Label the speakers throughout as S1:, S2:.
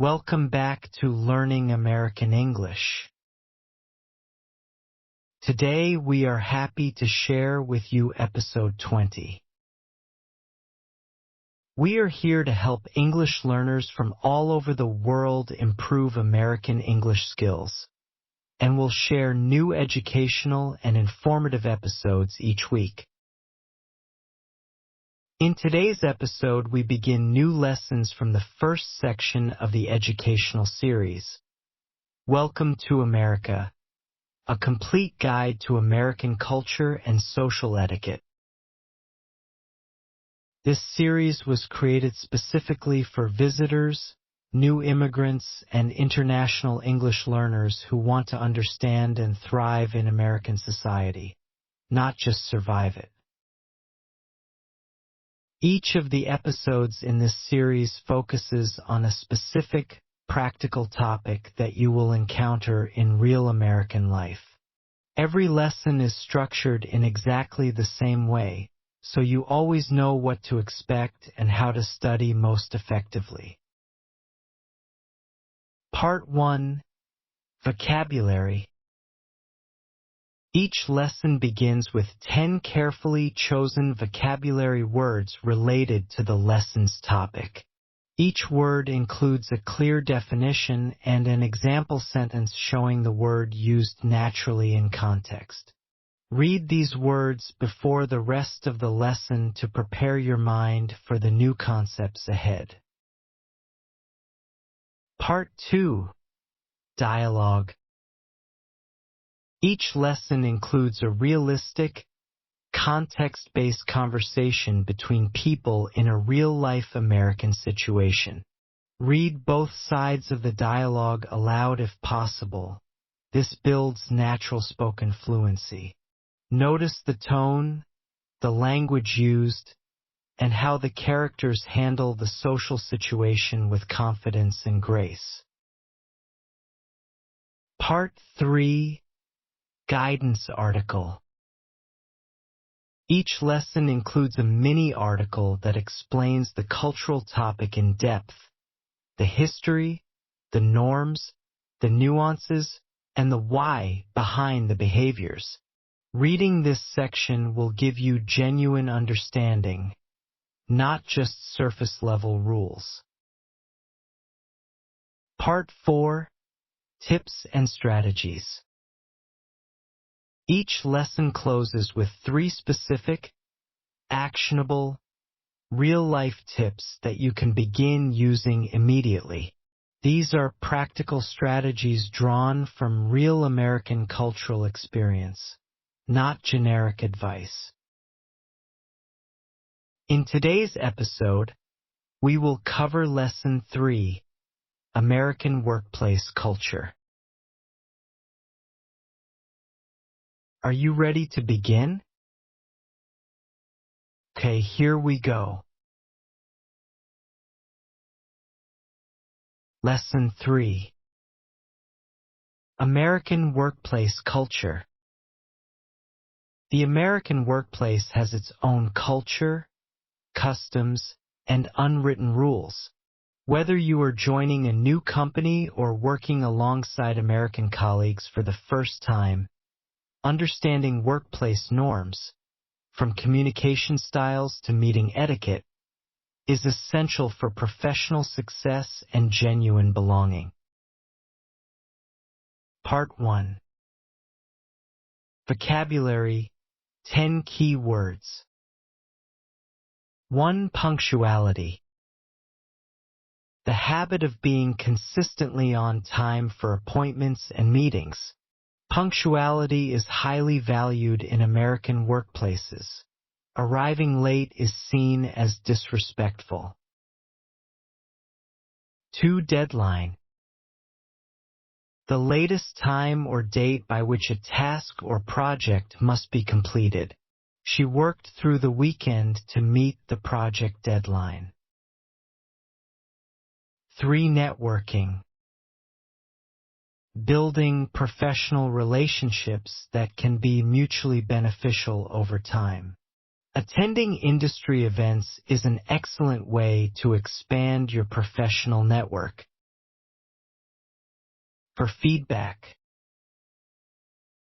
S1: Welcome back to Learning American English. Today we are happy to share with you episode 20. We are here to help English learners from all over the world improve American English skills, and we'll share new educational and informative episodes each week. In today's episode, we begin new lessons from the first section of the educational series, Welcome to America, a complete guide to American culture and social etiquette. This series was created specifically for visitors, new immigrants, and international English learners who want to understand and thrive in American society, not just survive it. Each of the episodes in this series focuses on a specific, practical topic that you will encounter in real American life. Every lesson is structured in exactly the same way, so you always know what to expect and how to study most effectively. Part 1. Vocabulary. Each lesson begins with 10 carefully chosen vocabulary words related to the lesson's topic. Each word includes a clear definition and an example sentence showing the word used naturally in context. Read these words before the rest of the lesson to prepare your mind for the new concepts ahead. Part 2. Dialogue. Each lesson includes a realistic, context-based conversation between people in a real-life American situation. Read both sides of the dialogue aloud if possible. This builds natural spoken fluency. Notice the tone, the language used, and how the characters handle the social situation with confidence and grace. Part 3. Guidance article. Each lesson includes a mini article that explains the cultural topic in depth, the history, the norms, the nuances, and the why behind the behaviors. Reading this section will give you genuine understanding, not just surface-level rules. Part 4. Tips and strategies. Each lesson closes with 3 specific, actionable, real-life tips that you can begin using immediately. These are practical strategies drawn from real American cultural experience, not generic advice. In today's episode, we will cover Lesson 3, American Workplace Culture. Are you ready to begin? Okay, here we go. Lesson 3. American Workplace Culture. The American workplace has its own culture, customs, and unwritten rules. Whether you are joining a new company or working alongside American colleagues for the first time, understanding workplace norms, from communication styles to meeting etiquette, is essential for professional success and genuine belonging. Part 1. Vocabulary, 10 key words. 1. Punctuality. The habit of being consistently on time for appointments and meetings. Punctuality is highly valued in American workplaces. Arriving late is seen as disrespectful. 2. Deadline. The latest time or date by which a task or project must be completed. She worked through the weekend to meet the project deadline. 3. Networking. Building professional relationships that can be mutually beneficial over time. Attending industry events is an excellent way to expand your professional network. for feedback,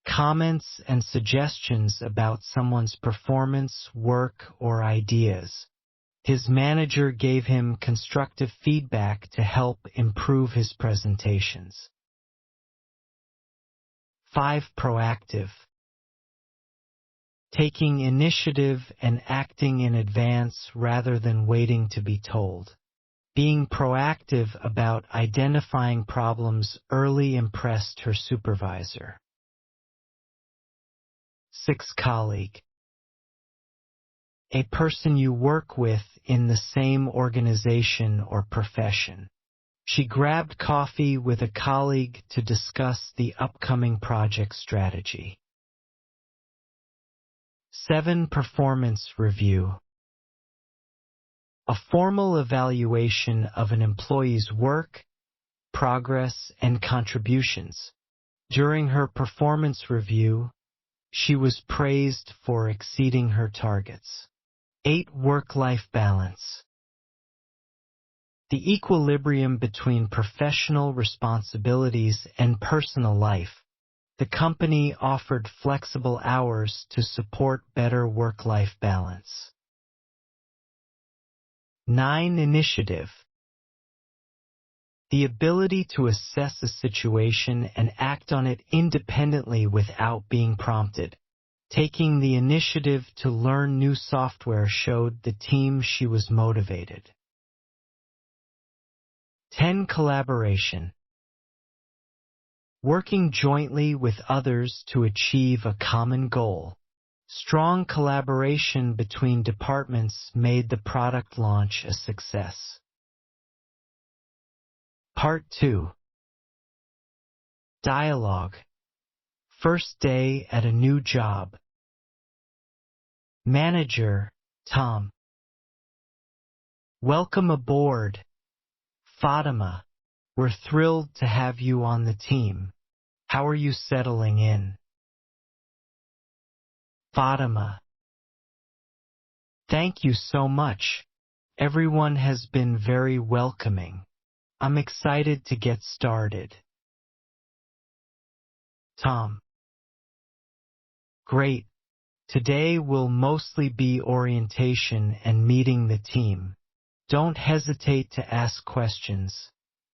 S1: comments and suggestions about someone's performance, work, or ideas. His manager gave him constructive feedback to help improve his presentations. 5. Proactive. Taking initiative and acting in advance rather than waiting to be told. Being proactive about identifying problems early impressed her supervisor. 6. Colleague. A person you work with in the same organization or profession. She grabbed coffee with a colleague to discuss the upcoming project strategy. 7. Performance review. A formal evaluation of an employee's work, progress, and contributions. During her performance review, she was praised for exceeding her targets. 8. Work-life balance. The equilibrium between professional responsibilities and personal life. The company offered flexible hours to support better work-life balance. 9. Initiative. The ability to assess a situation and act on it independently without being prompted. Taking the initiative to learn new software showed the team she was motivated. 10. Collaboration. Working jointly with others to achieve a common goal. Strong collaboration between departments made the product launch a success. Part 2. Dialogue. First day at a new job. Manager, Tom. Welcome aboard, Fatima. We're thrilled to have you on the team. How are you settling in? Fatima. Thank you so much. Everyone has been very welcoming. I'm excited to get started. Tom. Great. Today will mostly be orientation and meeting the team. Don't hesitate to ask questions.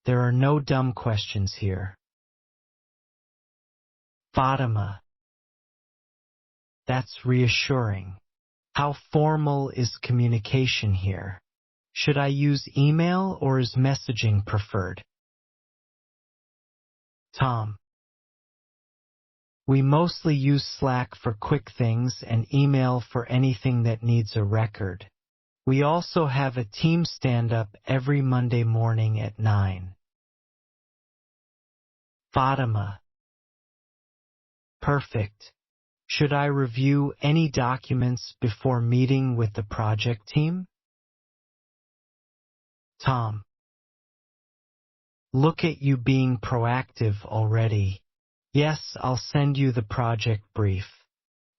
S1: There are no dumb questions here. Fatima. That's reassuring. How formal is communication here? Should I use email or is messaging preferred? Tom. We mostly use Slack for quick things and email for anything that needs a record. We also have a team stand-up every Monday morning at 9. Fatima. Perfect. Should I review any documents before meeting with the project team? Tom. Look at you being proactive already. Yes, I'll send you the project brief.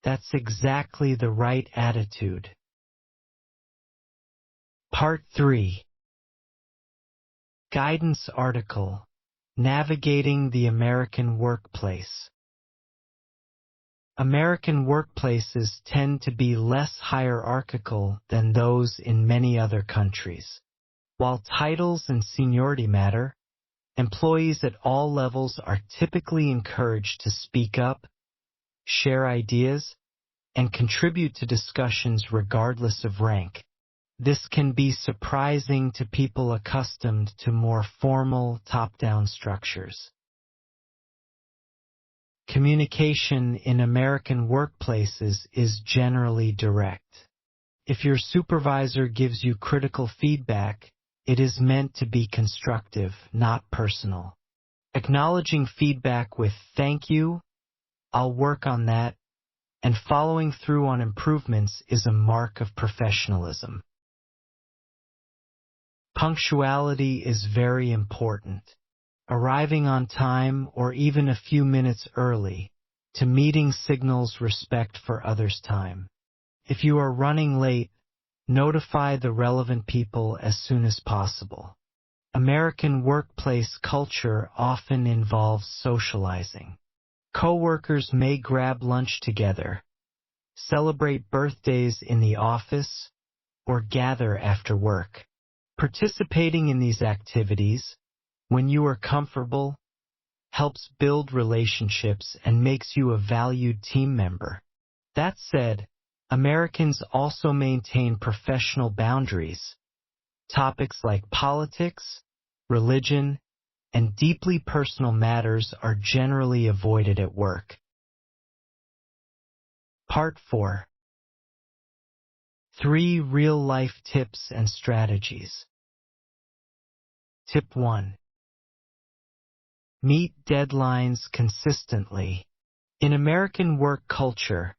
S1: That's exactly the right attitude. Part 3. Guidance article. Navigating the American Workplace. American workplaces tend to be less hierarchical than those in many other countries. While titles and seniority matter, employees at all levels are typically encouraged to speak up, share ideas, and contribute to discussions regardless of rank. This can be surprising to people accustomed to more formal, top-down structures. Communication in American workplaces is generally direct. If your supervisor gives you critical feedback, it is meant to be constructive, not personal. Acknowledging feedback with "thank you, I'll work on that," and following through on improvements is a mark of professionalism. Punctuality is very important. Arriving on time or even a few minutes early to meeting signals respect for others' time. If you are running late, notify the relevant people as soon as possible. American workplace culture often involves socializing. Coworkers may grab lunch together, celebrate birthdays in the office, or gather after work. Participating in these activities, when you are comfortable, helps build relationships and makes you a valued team member. That said, Americans also maintain professional boundaries. Topics like politics, religion, and deeply personal matters are generally avoided at work. Part 4. 3 real-life tips and strategies. Tip 1. Meet deadlines consistently. In American work culture,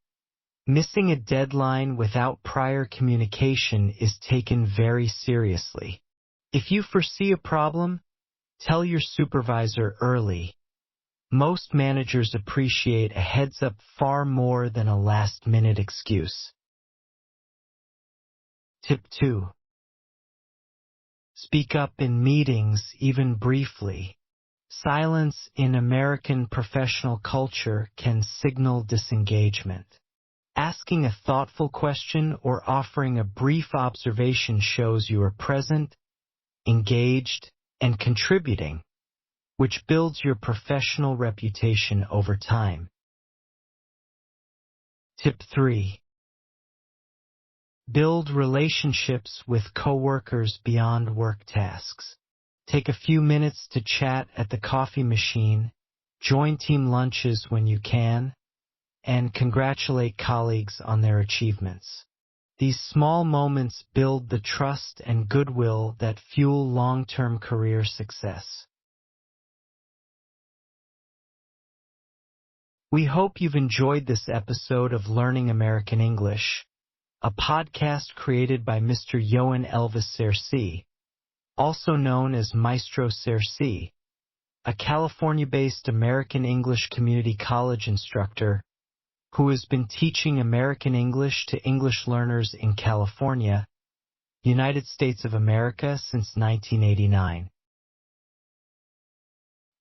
S1: missing a deadline without prior communication is taken very seriously. If you foresee a problem, tell your supervisor early. Most managers appreciate a heads-up far more than a last-minute excuse. Tip 2. Speak up in meetings, even briefly. Silence in American professional culture can signal disengagement. Asking a thoughtful question or offering a brief observation shows you are present, engaged, and contributing, which builds your professional reputation over time. Tip 3. Build relationships with coworkers beyond work tasks. Take a few minutes to chat at the coffee machine, join team lunches when you can, and congratulate colleagues on their achievements. These small moments build the trust and goodwill that fuel long-term career success. We hope you've enjoyed this episode of Learning American English, a podcast created by Mr. Johan Elvis Sersea, also known as Maestro Sersea, a California-based American English community college instructor who has been teaching American English to English learners in California, United States of America since 1989.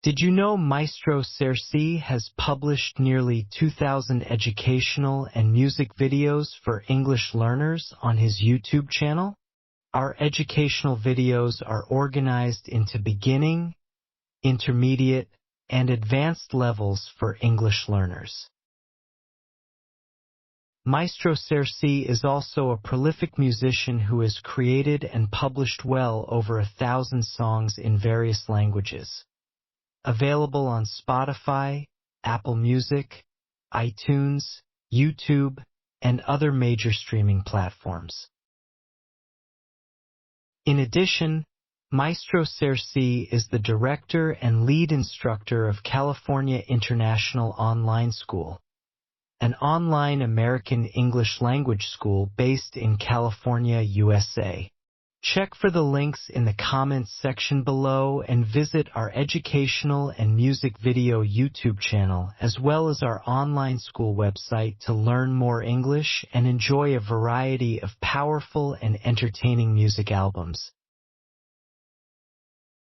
S1: Did you know Maestro Sersea has published nearly 2,000 educational and music videos for English learners on his YouTube channel? Our educational videos are organized into beginning, intermediate, and advanced levels for English learners. Maestro Sersea is also a prolific musician who has created and published well over 1,000 songs in various languages. Available on Spotify, Apple Music, iTunes, YouTube, and other major streaming platforms. In addition, Maestro Sersea is the director and lead instructor of California International Online School, an online American English language school based in California, USA. Check for the links in the comments section below and visit our educational and music video YouTube channel as well as our online school website to learn more English and enjoy a variety of powerful and entertaining music albums.